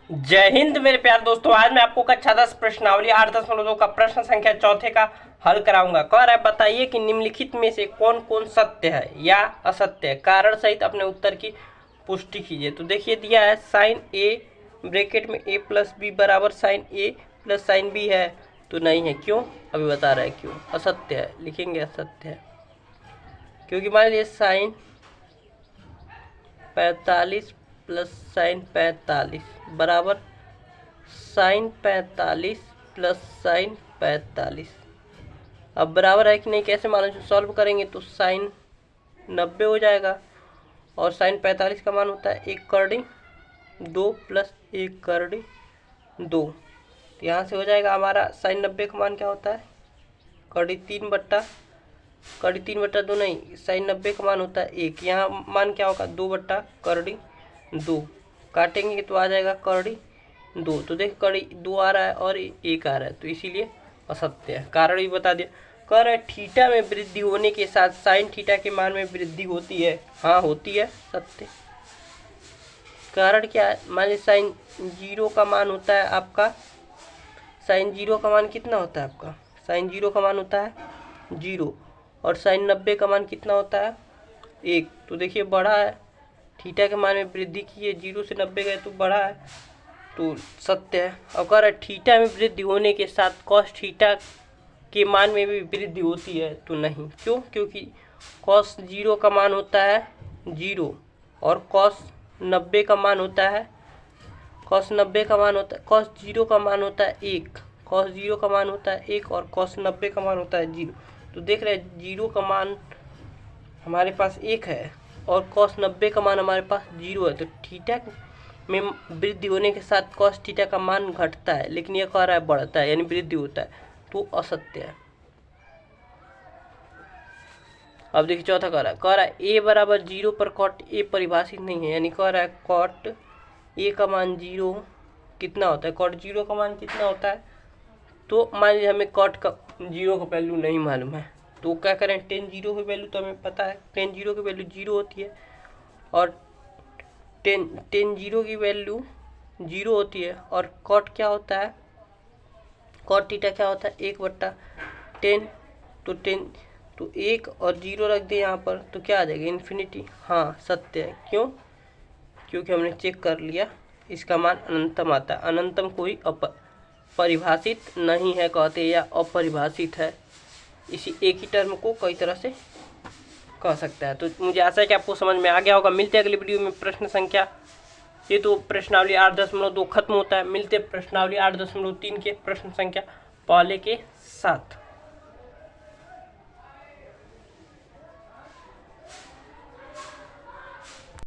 जय हिंद मेरे प्यारे दोस्तों। आज मैं आपको कक्षा 10 प्रश्नावली 8.2 का प्रश्न संख्या चौथे का हल कराऊंगा। कह रहा है बताइए कि निम्नलिखित में से कौन कौन सत्य है या असत्य है। कारण सहित अपने उत्तर की पुष्टि कीजिए। तो देखिए दिया है साइन ए ब्रैकेट में a प्लस बी बराबर साइन ए प्लस साइन बी है, तो नहीं है। क्यों? अभी बता रहा है क्यों। असत्य है, लिखेंगे असत्य है क्योंकि मान लीजिए साइन 45 प्लस साइन 45 बराबर साइन 45 प्लस साइन 45। अब बराबर है कि नहीं कैसे मालूम? सॉल्व करेंगे तो साइन 90 हो जाएगा और साइन 45 का मान होता है 1 करड़ी 2 प्लस 1 करड़ी 2। तो यहाँ से हो जाएगा हमारा साइन 90 का मान क्या होता है? करड़ी 3/2 नहीं, साइन 90 का मान होता है 1। यहाँ मान क्या होगा? 2 करड़ी 2। काटेंगे तो आ जाएगा करड़ी 2। तो देख करड़ी 2 आ रहा है और 1 आ रहा है, तो इसीलिए असत्य है। कारण भी बता दिया। कह रहे थीटा में वृद्धि होने के साथ साइन थीटा के मान में वृद्धि होती है। हाँ होती है, सत्य। कारण क्या है? मान लीजिए साइन 0 का मान होता है आपका, साइन 0 का मान कितना होता है आपका? साइन 0 का मान होता है 0 और साइन 90 का मान कितना होता है 1। तो देखिए बढ़ा है, थीटा के मान में वृद्धि की है, 0 से 90 गए तो बढ़ा है, तो सत्य है। और कह रहा है थीटा में वृद्धि होने के साथ कॉस थीटा के मान में भी वृद्धि होती है, तो नहीं। क्यों? क्योंकि कॉस 0 का मान होता है 0 और कॉस 90 का मान होता है कॉस 0 का मान होता है 1। कॉस 0 का मान होता है 1 और कॉस 90 का मान होता है 0। तो देख रहे हैं 0 का मान हमारे पास 1 है और कॉस 90 का मान हमारे पास 0 है। तो थीटा में वृद्धि होने के साथ कॉस थीटा का मान घटता है, लेकिन यह कह रहा है बढ़ता है, यानी वृद्धि होता है, तो असत्य है। अब देखिए चौथा कह रहा है ए बराबर 0 पर कॉट ए परिभाषित नहीं है, यानी कह रहा है कॉट ए का मान 0 कितना होता है? कॉट 0 का मान कितना होता है? तो मान लीजिए हमें कॉट का 0 का वैल्यू नहीं मालूम है, तो क्या करें? टेन 0 की वैल्यू तो हमें पता है, टेन 0 की वैल्यू 0 होती है और टेन 0 की वैल्यू 0 होती है। और कॉट क्या होता है? कॉट थीटा क्या होता है? 1/10। तो 10 तो 1 और 0 रख दे यहाँ पर, तो क्या आ जाएगा? इन्फिनिटी। हाँ सत्य है। क्यों? क्योंकि हमने चेक कर लिया, इसका मान अनंतम आता है। अनंतम कोई परिभाषित नहीं है कहते, या अपरिभाषित है। इसी एक ही टर्म को कई तरह से कह सकता है। तो मुझे आशा है कि आपको समझ में आ गया होगा। मिलते हैं अगली वीडियो में प्रश्न संख्या, ये तो प्रश्नावली 8.2 खत्म होता है। मिलते हैं प्रश्नावली 8.3 के प्रश्न संख्या पहले के साथ।